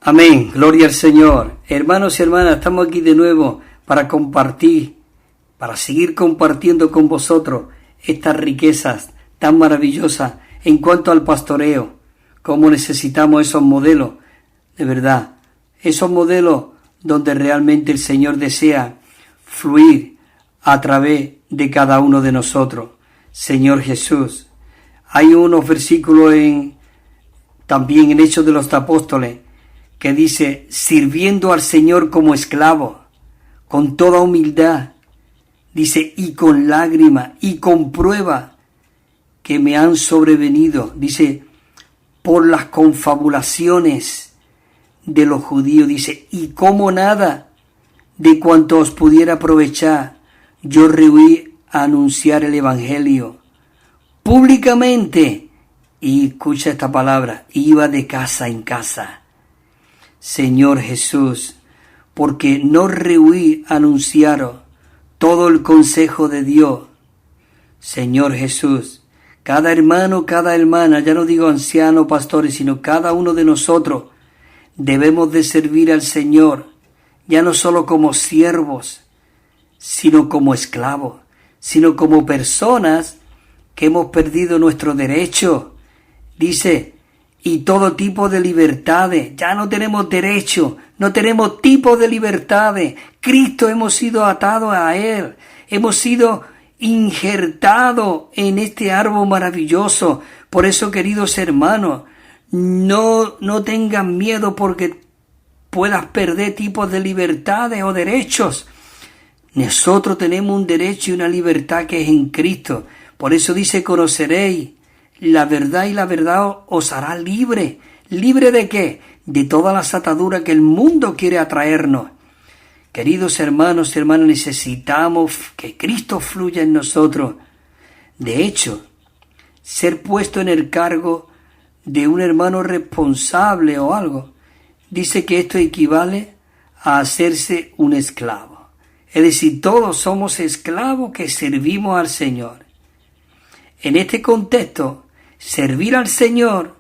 Amén, gloria al Señor. Hermanos y hermanas, estamos aquí de nuevo para compartir, para seguir compartiendo con vosotros estas riquezas tan maravillosas en cuanto al pastoreo. Cómo necesitamos esos modelos, de verdad, esos modelos donde realmente el Señor desea fluir a través de cada uno de nosotros. Señor Jesús, hay unos versículos también en Hechos de los Apóstoles que dice, sirviendo al Señor como esclavo, con toda humildad, dice, y con lágrimas, y con prueba que me han sobrevenido, dice, por las confabulaciones de los judíos, dice, y como nada de cuanto os pudiera aprovechar, yo rehuí a anunciar el Evangelio públicamente, y escucha esta palabra, iba de casa en casa. Señor Jesús, porque no rehuí anunciaros todo el consejo de Dios. Señor Jesús, cada hermano, cada hermana, ya no digo ancianos, pastores, sino cada uno de nosotros debemos de servir al Señor, ya no solo como siervos, sino como esclavos, sino como personas que hemos perdido nuestro derecho. Dice, y todo tipo de libertades. Ya no tenemos derecho, no tenemos tipo de libertades. Cristo hemos sido atados a Él, hemos sido injertados en este árbol maravilloso. Por eso, queridos hermanos, no tengan miedo porque puedas perder tipos de libertades o derechos. Nosotros tenemos un derecho y una libertad que es en Cristo. Por eso dice, conoceréis la verdad y la verdad os hará libre. ¿Libre de qué? De todas las ataduras que el mundo quiere atraernos. Queridos hermanos y hermanas, necesitamos que Cristo fluya en nosotros. De hecho, ser puesto en el cargo de un hermano responsable o algo, dice que esto equivale a hacerse un esclavo. Es decir, todos somos esclavos que servimos al Señor. En este contexto, servir al Señor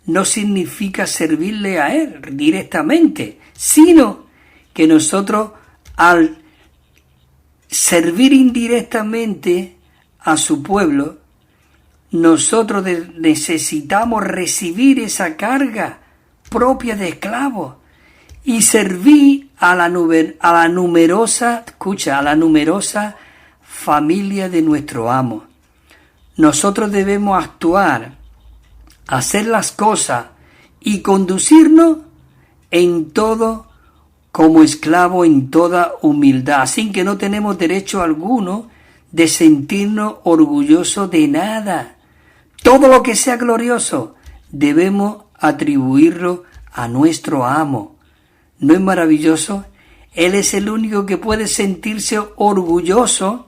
no significa servirle a Él directamente, sino que nosotros al servir indirectamente a su pueblo, nosotros necesitamos recibir esa carga propia de esclavos y servir a la numerosa familia de nuestro amo. Nosotros debemos actuar, hacer las cosas y conducirnos en todo como esclavo en toda humildad, así que no tenemos derecho alguno de sentirnos orgullosos de nada. Todo lo que sea glorioso debemos atribuirlo a nuestro amo. ¿No es maravilloso? Él es el único que puede sentirse orgulloso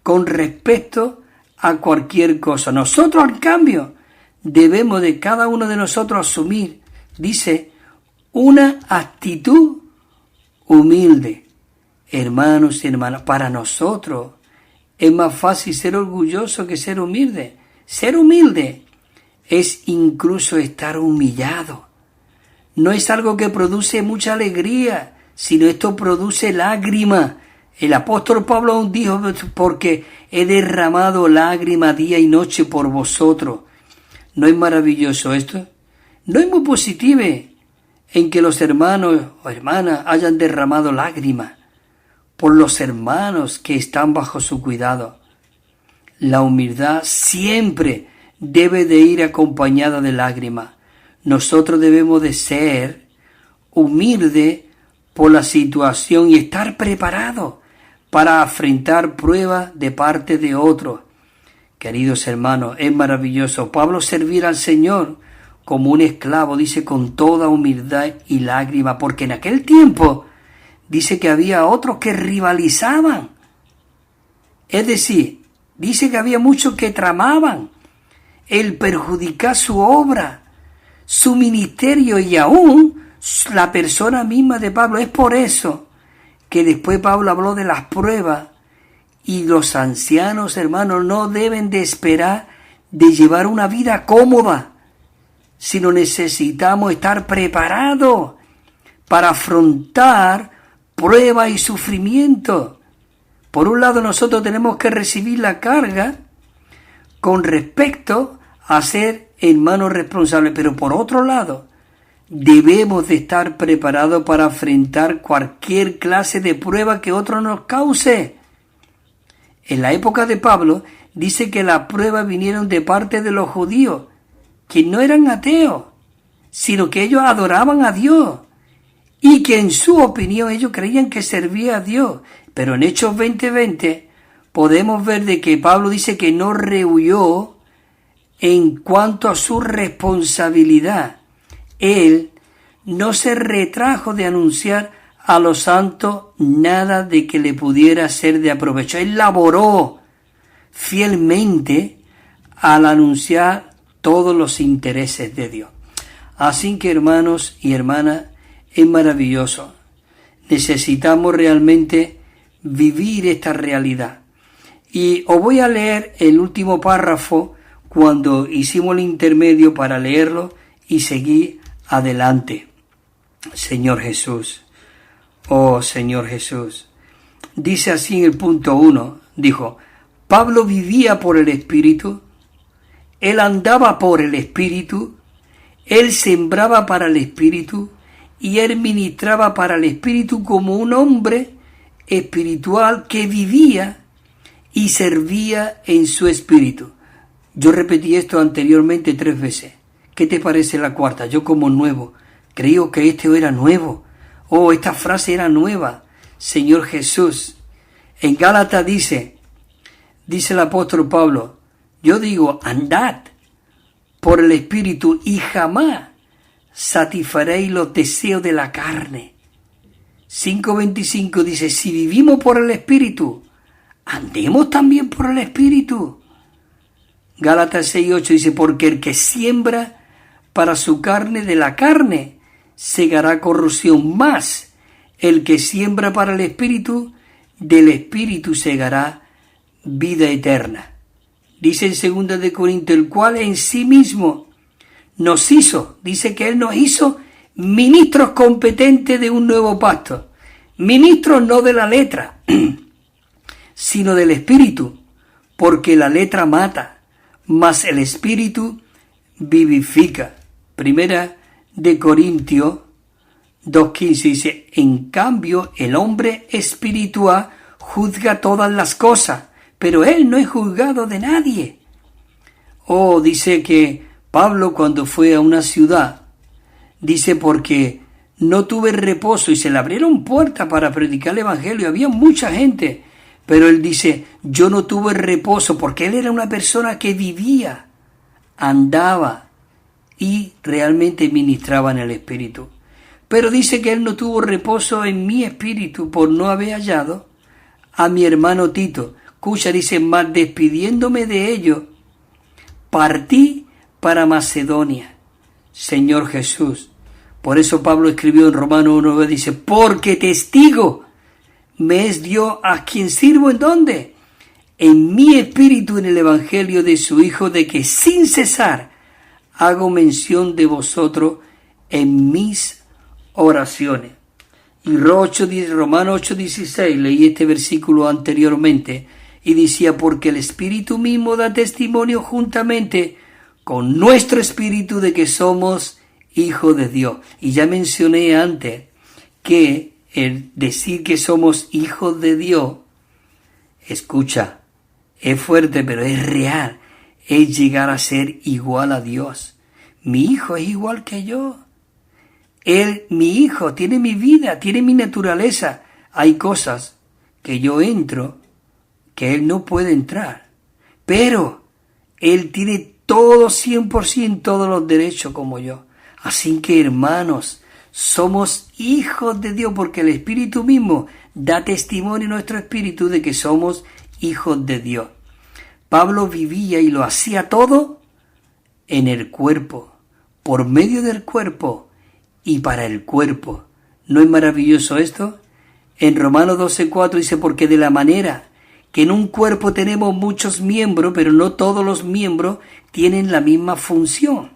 con respecto a cualquier cosa. Nosotros, al cambio, debemos de cada uno de nosotros asumir, dice, una actitud humilde. Hermanos y hermanas, para nosotros es más fácil ser orgulloso que ser humilde. Ser humilde es incluso estar humillado. No es algo que produce mucha alegría, sino esto produce lágrimas. El apóstol Pablo dijo, porque he derramado lágrimas día y noche por vosotros. ¿No es maravilloso esto? No es muy positivo en que los hermanos o hermanas hayan derramado lágrimas por los hermanos que están bajo su cuidado. La humildad siempre debe de ir acompañada de lágrimas. Nosotros debemos de ser humildes por la situación y estar preparados para afrontar pruebas de parte de otros. Queridos hermanos, es maravilloso. Pablo servir al Señor como un esclavo, dice, con toda humildad y lágrima, porque en aquel tiempo dice que había otros que rivalizaban. Es decir, dice que había muchos que tramaban el perjudicar su obra, su ministerio y aún la persona misma de Pablo. Es por eso que después Pablo habló de las pruebas y los ancianos, hermanos, no deben de esperar de llevar una vida cómoda, sino necesitamos estar preparados para afrontar pruebas y sufrimiento. Por un lado, nosotros tenemos que recibir la carga con respecto a ser hermanos responsables, pero por otro lado, debemos de estar preparados para enfrentar cualquier clase de prueba que otro nos cause. En la época de Pablo, dice que las pruebas vinieron de parte de los judíos, que no eran ateos, sino que ellos adoraban a Dios, y que en su opinión ellos creían que servía a Dios. Pero en Hechos 20:20 podemos ver de que Pablo dice que no rehuyó en cuanto a su responsabilidad. Él no se retrajo de anunciar a los santos nada de que le pudiera ser de aprovecho. Él laboró fielmente al anunciar todos los intereses de Dios. Así que, hermanos y hermanas, es maravilloso. Necesitamos realmente vivir esta realidad. Y os voy a leer el último párrafo cuando hicimos el intermedio para leerlo y seguir adelante. Señor Jesús, oh Señor Jesús. Dice así en el punto 1, dijo, Pablo vivía por el Espíritu, él andaba por el Espíritu, él sembraba para el Espíritu y él ministraba para el Espíritu como un hombre espiritual que vivía y servía en su espíritu. Yo repetí esto anteriormente 3 veces. ¿Qué te parece la cuarta? Yo como nuevo, creo que esto era nuevo. Oh, esta frase era nueva. Señor Jesús. En Gálatas dice el apóstol Pablo, yo digo, andad por el Espíritu y jamás satisfaréis los deseos de la carne. 5:25 dice, si vivimos por el Espíritu, andemos también por el Espíritu. Gálatas 6:8 dice, porque el que siembra para su carne de la carne segará corrupción, más el que siembra para el Espíritu del Espíritu segará vida eterna. Dice en 2 de Corintios, el cual en sí mismo nos hizo, dice que Él nos hizo ministros competentes de un nuevo pacto. Ministros no de la letra, sino del Espíritu, porque la letra mata, mas el Espíritu vivifica. 1 de Corintios 2:15 dice, en cambio el hombre espiritual juzga todas las cosas, pero él no es juzgado de nadie. Oh, dice que Pablo cuando fue a una ciudad, dice porque no tuve reposo y se le abrieron puertas para predicar el evangelio, había mucha gente, pero él dice, yo no tuve reposo porque él era una persona que vivía, andaba y realmente ministraba en el Espíritu. Pero dice que él no tuvo reposo en mi espíritu por no haber hallado a mi hermano Tito. Escucha, dice, más despidiéndome de ellos, partí para Macedonia. Señor Jesús. Por eso Pablo escribió en Romanos 1:9, dice, porque testigo me es Dios a quien sirvo, ¿en dónde? En mi espíritu en el evangelio de su Hijo, de que sin cesar hago mención de vosotros en mis oraciones. Y Romanos 8:16, leí este versículo anteriormente, y decía, porque el Espíritu mismo da testimonio juntamente con nuestro espíritu de que somos hijos de Dios. Y ya mencioné antes que el decir que somos hijos de Dios, escucha, es fuerte, pero es real, es llegar a ser igual a Dios. Mi hijo es igual que yo. Él, mi hijo, tiene mi vida, tiene mi naturaleza. Hay cosas que yo entro que él no puede entrar, pero él tiene todo 100%, todos los derechos como yo. Así que, hermanos, somos hijos de Dios porque el Espíritu mismo da testimonio en nuestro espíritu de que somos hijos de Dios. Pablo vivía y lo hacía todo en el cuerpo, por medio del cuerpo y para el cuerpo. ¿No es maravilloso esto? En Romanos 12:4 dice, porque de la manera que en un cuerpo tenemos muchos miembros, pero no todos los miembros tienen la misma función.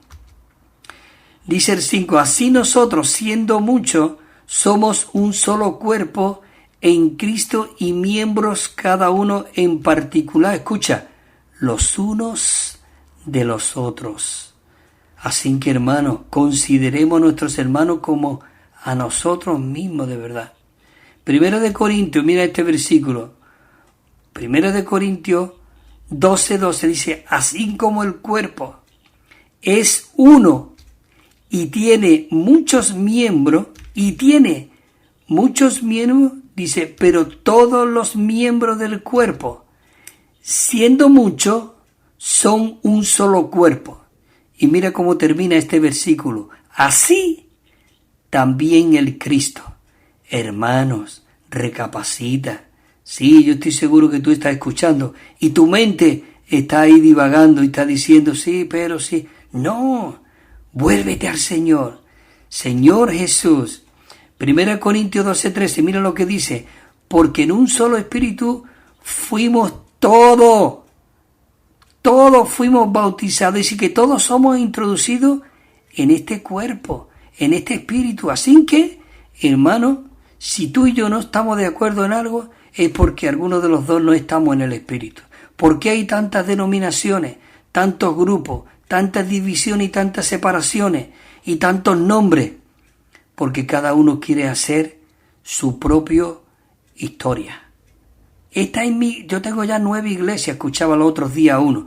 Dice el 5, así nosotros, siendo muchos, somos un solo cuerpo en Cristo y miembros cada uno en particular. Escucha, los unos de los otros. Así que, hermanos, consideremos a nuestros hermanos como a nosotros mismos de verdad. Primero de Corintios, mira este versículo. Primero de Corintios 12:12 dice, así como el cuerpo es uno y tiene muchos miembros, dice, pero todos los miembros del cuerpo, siendo muchos, son un solo cuerpo. Y mira cómo termina este versículo. Así también el Cristo. Hermanos, recapacita. Sí, yo estoy seguro que tú estás escuchando y tu mente está ahí divagando y está diciendo, sí, pero sí. No, vuélvete al Señor. Señor Jesús. 1 Corintios 12:13, mira lo que dice. Porque en un solo espíritu fuimos todos fuimos bautizados, y que todos somos introducidos en este cuerpo, en este espíritu. Así que, hermano, si tú y yo no estamos de acuerdo en algo, es porque algunos de los dos no estamos en el espíritu. ¿Por qué hay tantas denominaciones, tantos grupos, tantas divisiones y tantas separaciones y tantos nombres? Porque cada uno quiere hacer su propia historia. Yo tengo ya 9 iglesias, escuchaba los otros días uno.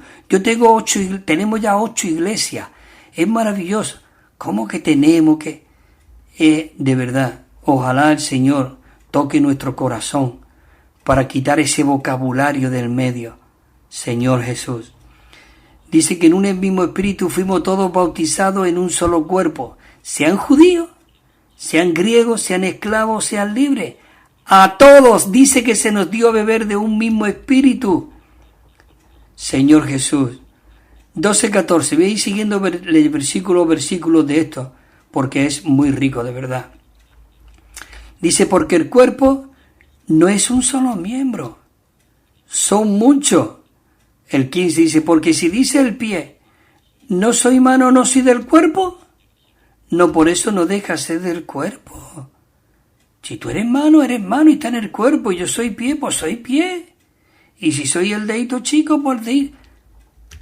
Tenemos ya 8 iglesias. Es maravilloso. ¿Cómo que tenemos que? De verdad, ojalá el Señor toque nuestro corazón para quitar ese vocabulario del medio. Señor Jesús. Dice que en un mismo espíritu fuimos todos bautizados en un solo cuerpo. Sean judíos, sean griegos, sean esclavos, sean libres. A todos dice que se nos dio a beber de un mismo espíritu. Señor Jesús. 12:14. Voy a ir siguiendo el versículo de esto, porque es muy rico de verdad. Dice, porque el cuerpo no es un solo miembro, son muchos. El 15 dice, porque si dice el pie, no soy mano, no soy del cuerpo, no por eso no deja ser del cuerpo. Si tú eres mano y está en el cuerpo, y yo soy pie, pues soy pie. Y si soy el dedito chico, pues dedito.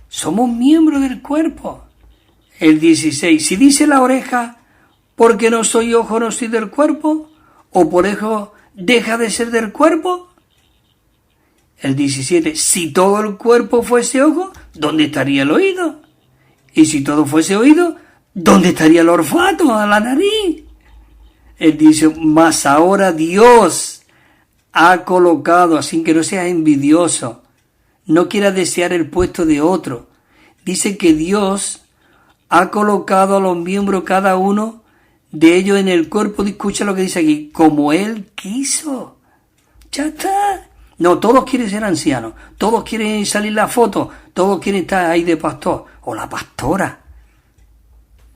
Somos miembros del cuerpo. El 16, si dice la oreja, porque no soy ojo, no soy del cuerpo, o por eso deja de ser del cuerpo. El 17, si todo el cuerpo fuese ojo, ¿dónde estaría el oído? Y si todo fuese oído, ¿dónde estaría el olfato, a la nariz? Él dice, mas ahora Dios ha colocado, así que no seas envidioso, no quieras desear el puesto de otro. Dice que Dios ha colocado a los miembros, cada uno de ellos en el cuerpo. Escucha lo que dice aquí, como Él quiso. Ya está. No, todos quieren ser ancianos, todos quieren salir la foto, todos quieren estar ahí de pastor o la pastora.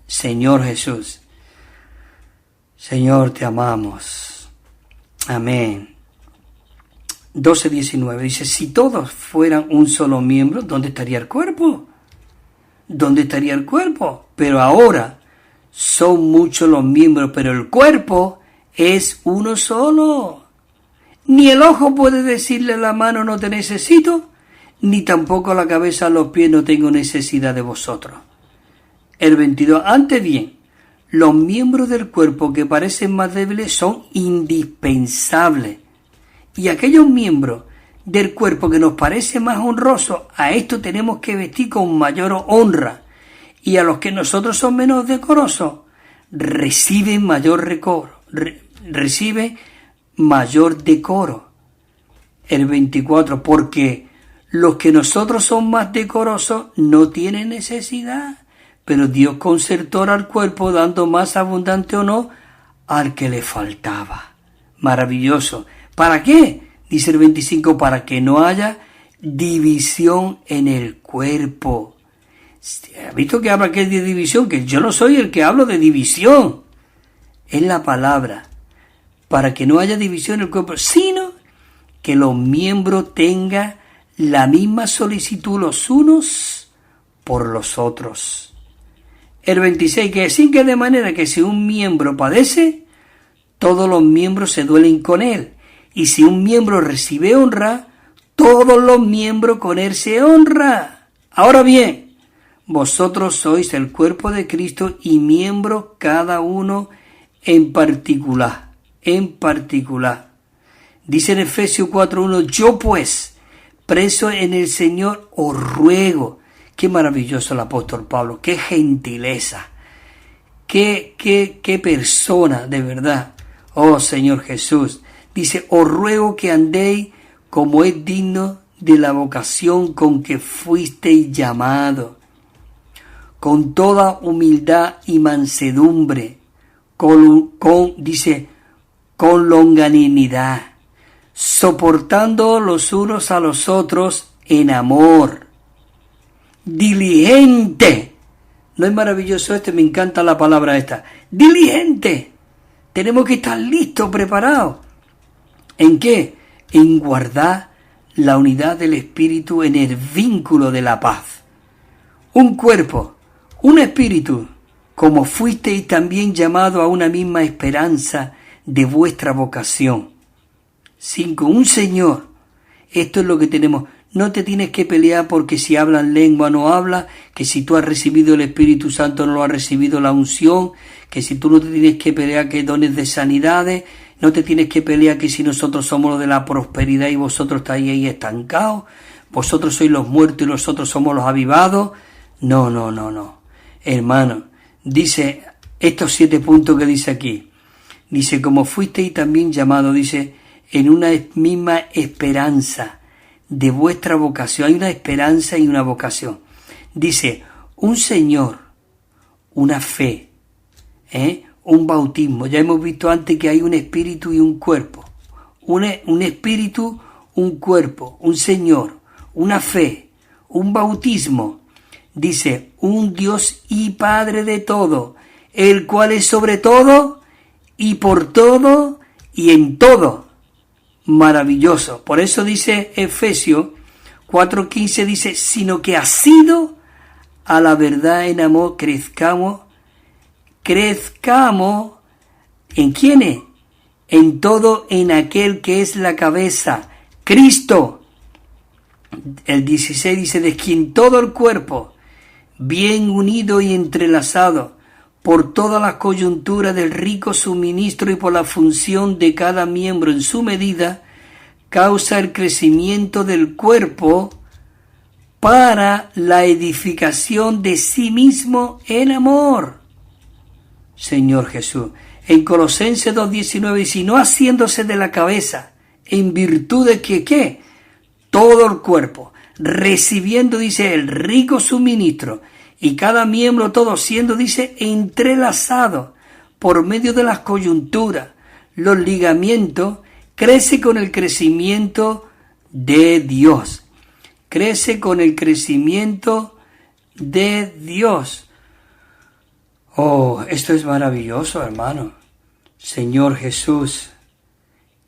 Señor Jesús. Señor, te amamos. Amén. 12:19 dice, si todos fueran un solo miembro, ¿dónde estaría el cuerpo? ¿Dónde estaría el cuerpo? Pero ahora son muchos los miembros, pero el cuerpo es uno solo. Ni el ojo puede decirle a la mano, no te necesito, ni tampoco la cabeza a los pies, no tengo necesidad de vosotros. El 22, antes bien, los miembros del cuerpo que parecen más débiles son indispensables. Y aquellos miembros del cuerpo que nos parecen más honrosos, a esto tenemos que vestir con mayor honra. Y a los que nosotros son menos decorosos, reciben mayor decoro. El 24, porque los que nosotros son más decorosos no tienen necesidad, pero Dios concertó al cuerpo dando más abundante o no al que le faltaba. Maravilloso. ¿Para qué? Dice el 25, para que no haya división en el cuerpo. ¿Has visto que habla que es de división? Que yo no soy el que hablo de división. Es la palabra. Para que no haya división en el cuerpo, sino que los miembros tengan la misma solicitud los unos por los otros. El 26, que así que de manera que si un miembro padece, todos los miembros se duelen con él. Y si un miembro recibe honra, todos los miembros con él se honran. Ahora bien, vosotros sois el cuerpo de Cristo y miembros cada uno en particular. En particular. Dice en Efesios 4:1, yo pues, preso en el Señor, os ruego. Qué maravilloso el apóstol Pablo, qué gentileza, qué persona de verdad. Oh Señor Jesús, dice, os ruego que andéis como es digno de la vocación con que fuisteis llamados, con toda humildad y mansedumbre, con longanimidad, soportando los unos a los otros en amor, diligente. ¿No es maravilloso Me encanta la palabra esta. Diligente. Tenemos que estar listos, preparados. ¿En qué? En guardar la unidad del Espíritu en el vínculo de la paz. Un cuerpo, un espíritu, como fuisteis también llamados a una misma esperanza de vuestra vocación. 5. Un Señor. Esto es lo que tenemos. No te tienes que pelear porque si hablas lengua no hablas, que si tú has recibido el Espíritu Santo no lo has recibido la unción, que si tú no te tienes que pelear que dones de sanidades, no te tienes que pelear que si nosotros somos los de la prosperidad y vosotros estáis ahí estancados, vosotros sois los muertos y nosotros somos los avivados. No. Hermano, dice estos 7 puntos que dice aquí. Dice, como fuisteis también llamados, dice, en una misma esperanza de vuestra vocación. Hay una esperanza y una vocación. Dice, un Señor, una fe, un bautismo. Ya hemos visto antes que hay un espíritu y un cuerpo. Un espíritu, un cuerpo, un Señor, una fe, un bautismo. Dice, un Dios y Padre de todo, el cual es sobre todo y por todo y en todo. Maravilloso. Por eso dice Efesios 4:15, dice, sino que asido a la verdad en amor crezcamos. ¿En quiénes? En todo, en aquel que es la cabeza, Cristo. El 16 dice, de quien todo el cuerpo, bien unido y entrelazado, por todas las coyunturas del rico suministro y por la función de cada miembro en su medida, causa el crecimiento del cuerpo para la edificación de sí mismo en amor. Señor Jesús. En Colosenses 2:19 dice, no haciéndose de la cabeza, en virtud de que, ¿qué? Todo el cuerpo, recibiendo, dice, el rico suministro, y cada miembro todo siendo, dice, entrelazado por medio de las coyunturas, los ligamentos, crece con el crecimiento de Dios. Crece con el crecimiento de Dios. Oh, esto es maravilloso, hermano. Señor Jesús,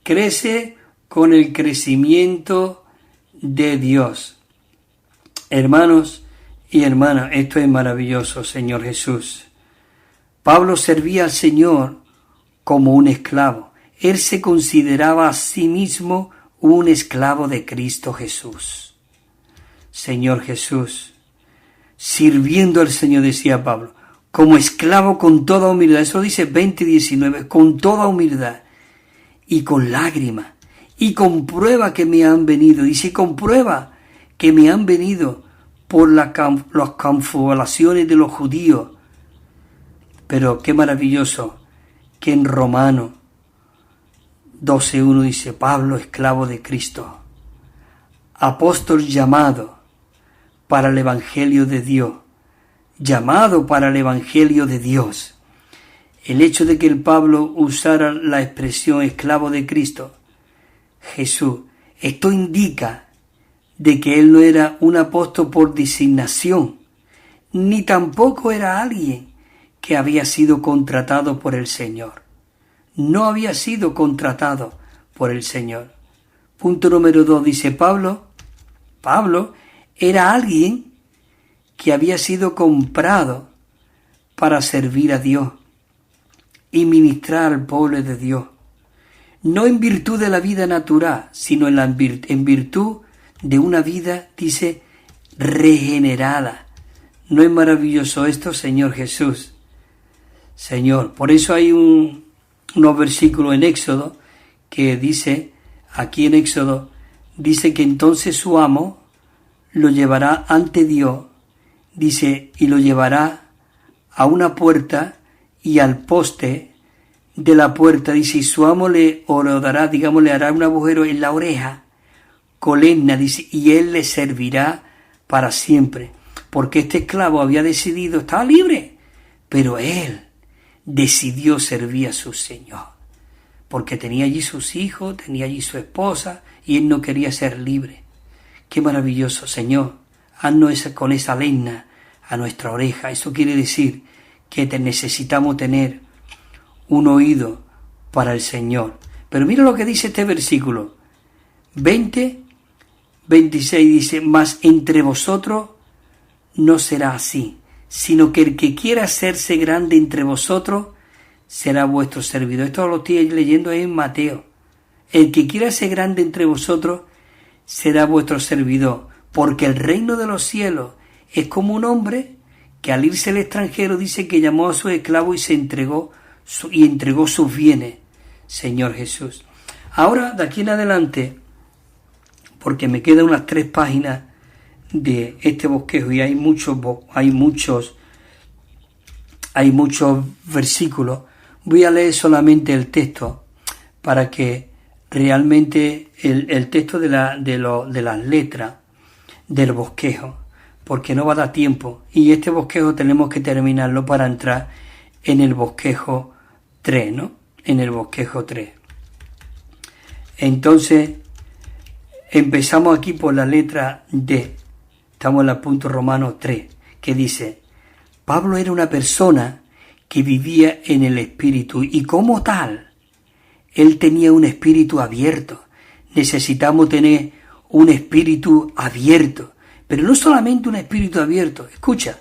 crece con el crecimiento de Dios. Hermanos y hermanas, esto es maravilloso, Señor Jesús. Pablo servía al Señor como un esclavo. Él se consideraba a sí mismo un esclavo de Cristo Jesús. Señor Jesús, sirviendo al Señor, decía Pablo, como esclavo con toda humildad. Eso dice 20:19, con toda humildad y con lágrimas y con prueba que me han venido. Dice, con prueba que me han venido por las confabulaciones de los judíos. Pero qué maravilloso que en Romanos 12:1 dice, Pablo, esclavo de Cristo, apóstol llamado para el Evangelio de Dios, llamado para el Evangelio de Dios. El hecho de que el Pablo usara la expresión esclavo de Cristo, Jesús, esto indica de que él no era un apóstol por designación, ni tampoco era alguien que había sido contratado por el Señor. No había sido contratado por el Señor. Punto número 2, dice Pablo era alguien que había sido comprado para servir a Dios y ministrar al pueblo de Dios. no en virtud de la vida natural, sino en virtud de una vida, dice, regenerada. ¿No es maravilloso esto, Señor Jesús? Señor, por eso hay unos versículos en Éxodo que dice, aquí en Éxodo, dice que entonces su amo lo llevará ante Dios, dice, y lo llevará a una puerta y al poste de la puerta, dice, y su amo le dará, digamos, le hará un agujero en la oreja, columna, dice, y él le servirá para siempre. Porque este esclavo había decidido, estaba libre, pero él decidió servir a su Señor. Porque tenía allí sus hijos, tenía allí su esposa, y él no quería ser libre. Qué maravilloso, Señor. Haznos con esa lena a nuestra oreja. Eso quiere decir que necesitamos tener un oído para el Señor. Pero mira lo que dice este versículo 20, 26, dice, mas entre vosotros no será así, sino que el que quiera hacerse grande entre vosotros será vuestro servidor. Esto lo estoy leyendo en Mateo. El que quiera ser grande entre vosotros será vuestro servidor, porque el reino de los cielos es como un hombre que al irse al extranjero dice que llamó a su esclavo y se entregó sus bienes. Señor Jesús. Ahora, de aquí en adelante, porque me quedan unas 3 páginas de este bosquejo y hay muchos versículos, voy a leer solamente el texto para que realmente el texto de las letras del bosquejo, porque no va a dar tiempo y este bosquejo tenemos que terminarlo para entrar en el bosquejo 3, ¿no? En el bosquejo 3. Entonces, empezamos aquí por la letra D. Estamos en el punto Romanos 3, que dice, Pablo era una persona que vivía en el Espíritu y como tal, él tenía un espíritu abierto. Necesitamos tener un espíritu abierto, pero no solamente un espíritu abierto, escucha,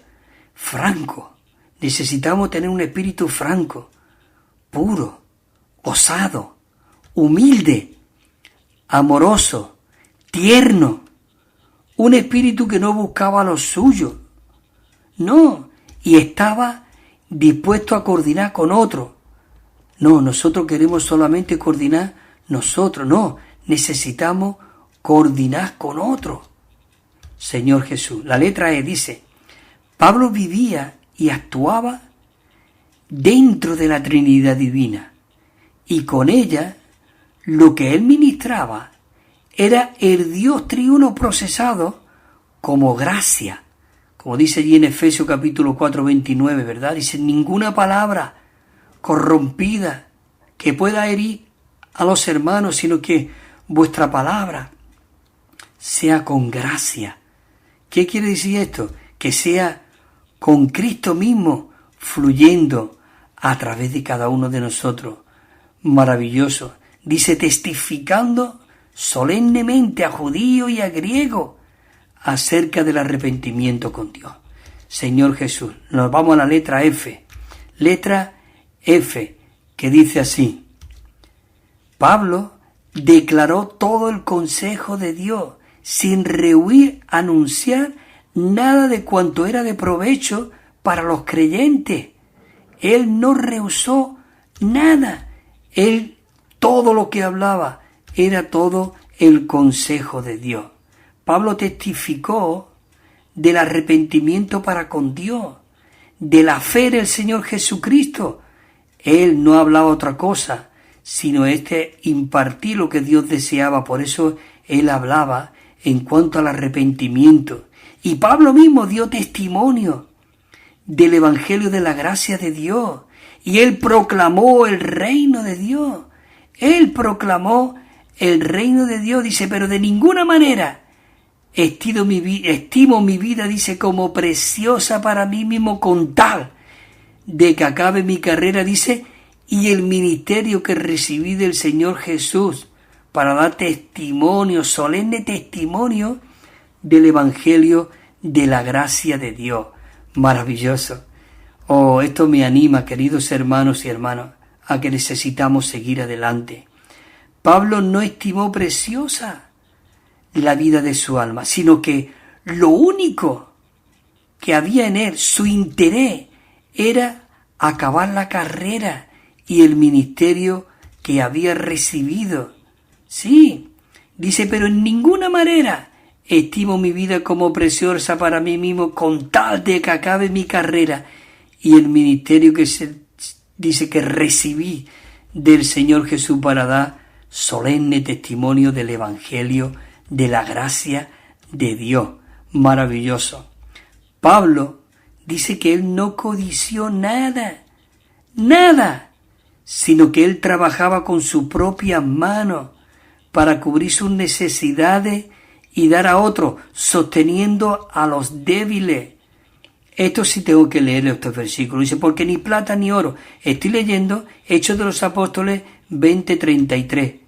franco. Necesitamos tener un espíritu franco, puro, osado, humilde, amoroso, tierno, un espíritu que no buscaba lo suyo, no, y estaba dispuesto a coordinar con otros. No, nosotros queremos solamente coordinar nosotros, no, necesitamos coordinar con otros. Señor Jesús, la letra E dice, Pablo vivía y actuaba dentro de la Trinidad Divina, y con ella lo que él ministraba era el Dios triuno procesado como gracia, como dice allí en Efesios capítulo 4, 29, ¿verdad? Dice, ninguna palabra corrompida que pueda herir a los hermanos, sino que vuestra palabra sea con gracia. ¿Qué quiere decir esto? Que sea con Cristo mismo fluyendo a través de cada uno de nosotros. Maravilloso. Dice, testificando solemnemente a judío y a griego acerca del arrepentimiento con Dios. Señor Jesús, nos vamos a la letra F. Letra F, que dice así, Pablo declaró todo el consejo de Dios sin rehuir anunciar nada de cuanto era de provecho para los creyentes. Él no rehusó nada. Él, todo lo que hablaba, era todo el consejo de Dios. Pablo testificó del arrepentimiento para con Dios, de la fe en el Señor Jesucristo. Él no hablaba otra cosa, sino impartir lo que Dios deseaba. Por eso él hablaba en cuanto al arrepentimiento. Y Pablo mismo dio testimonio del Evangelio de la gracia de Dios. Y él proclamó el reino de Dios. Él proclamó el reino de Dios. Dice, pero de ninguna manera estimo mi vida, dice, como preciosa para mí mismo con tal de que acabe mi carrera, dice, y el ministerio que recibí del Señor Jesús para dar testimonio, solemne testimonio del Evangelio de la gracia de Dios. Maravilloso. Oh, esto me anima, queridos hermanos y hermanas, a que necesitamos seguir adelante. Pablo no estimó preciosa la vida de su alma, sino que lo único que había en él, su interés, era acabar la carrera y el ministerio que había recibido. Sí, dice, pero en ninguna manera estimo mi vida como preciosa para mí mismo, con tal de que acabe mi carrera y el ministerio que dice que recibí del Señor Jesús para dar solemne testimonio del Evangelio, de la gracia de Dios. Maravilloso. Pablo dice que él no codició nada, sino que él trabajaba con sus propias manos para cubrir sus necesidades y dar a otros, sosteniendo a los débiles. Esto sí tengo que leer estos versículos. Dice, porque ni plata ni oro. Estoy leyendo Hechos de los Apóstoles 20:33.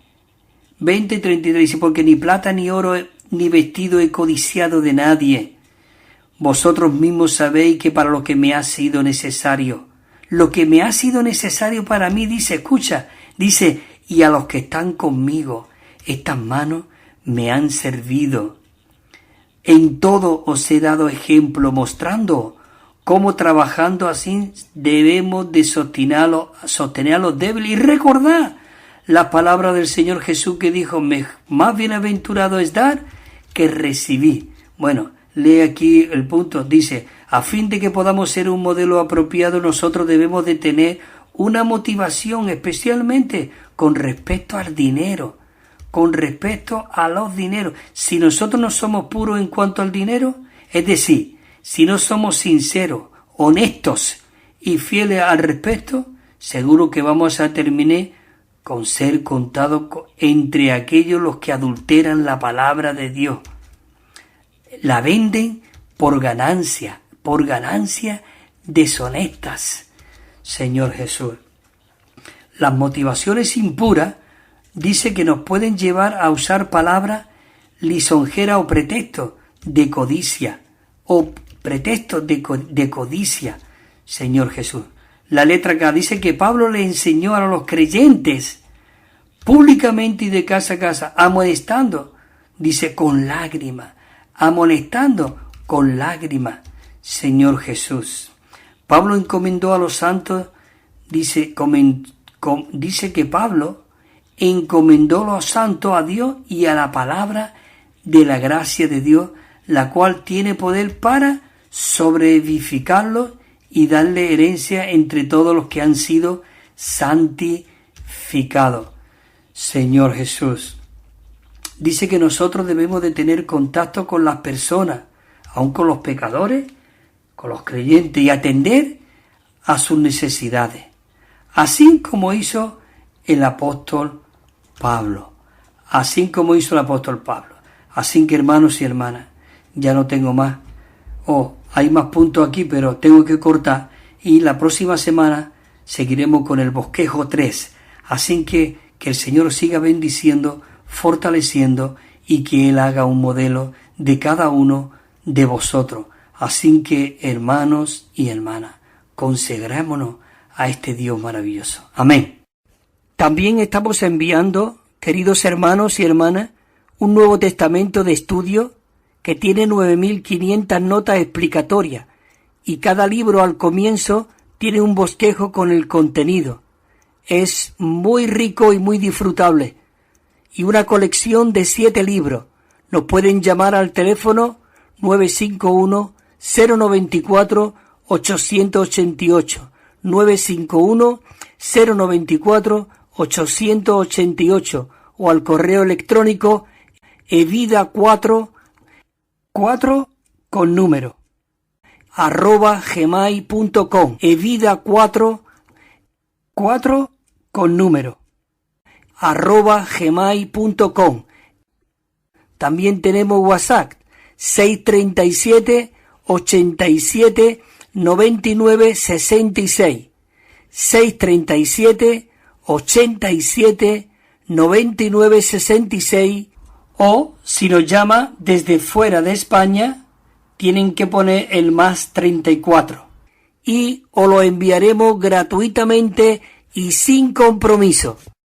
20:33 dice, porque ni plata ni oro ni vestido he codiciado de nadie. Vosotros mismos sabéis que para lo que me ha sido necesario, lo que me ha sido necesario para mí, dice, escucha, dice, y a los que están conmigo, estas manos me han servido. En todo os he dado ejemplo, mostrando cómo trabajando así debemos de sostener a los débiles. Y recordad la palabra del Señor Jesús que dijo, más bienaventurado es dar que recibir. Bueno, lee aquí el punto, dice, a fin de que podamos ser un modelo apropiado, nosotros debemos de tener una motivación, especialmente con respecto al dinero, con respecto a los dineros. Si nosotros no somos puros en cuanto al dinero, es decir, si no somos sinceros, honestos y fieles al respecto, seguro que vamos a terminar con ser contados entre aquellos los que adulteran la palabra de Dios. La venden por ganancias deshonestas, Señor Jesús. Las motivaciones impuras dice que nos pueden llevar a usar palabras lisonjeras o pretextos de codicia, Señor Jesús. La letra K dice que Pablo le enseñó a los creyentes públicamente y de casa a casa, amonestando, dice, con lágrimas, amonestando con lágrimas, Señor Jesús. Pablo encomendó a los santos, dice que Pablo encomendó a los santos a Dios y a la palabra de la gracia de Dios, la cual tiene poder para sobrevivificarlos y darle herencia entre todos los que han sido santificados. Señor Jesús. Dice que nosotros debemos de tener contacto con las personas, aun con los pecadores, con los creyentes, y atender a sus necesidades, así como hizo el apóstol Pablo. Así que, hermanos y hermanas, ya no tengo más. Hay más puntos aquí, pero tengo que cortar, y la próxima semana seguiremos con el bosquejo 3. Así que el Señor siga bendiciendo, fortaleciendo, y que Él haga un modelo de cada uno de vosotros. Así que, hermanos y hermanas, consagrémonos a este Dios maravilloso. Amén. También estamos enviando, queridos hermanos y hermanas, un Nuevo Testamento de estudio que tiene 9.500 notas explicatorias, y cada libro al comienzo tiene un bosquejo con el contenido. Es muy rico y muy disfrutable. Y una colección de 7 libros. Nos pueden llamar al teléfono 951-094-888. 951-094-888. O al correo electrónico evida4 con número @gmail.com. evida4 con número @gmail.com. También tenemos WhatsApp 637 87 99 66. 637 87 99 66. O si nos llama desde fuera de España, tienen que poner el +34. Y os lo enviaremos gratuitamente y sin compromiso.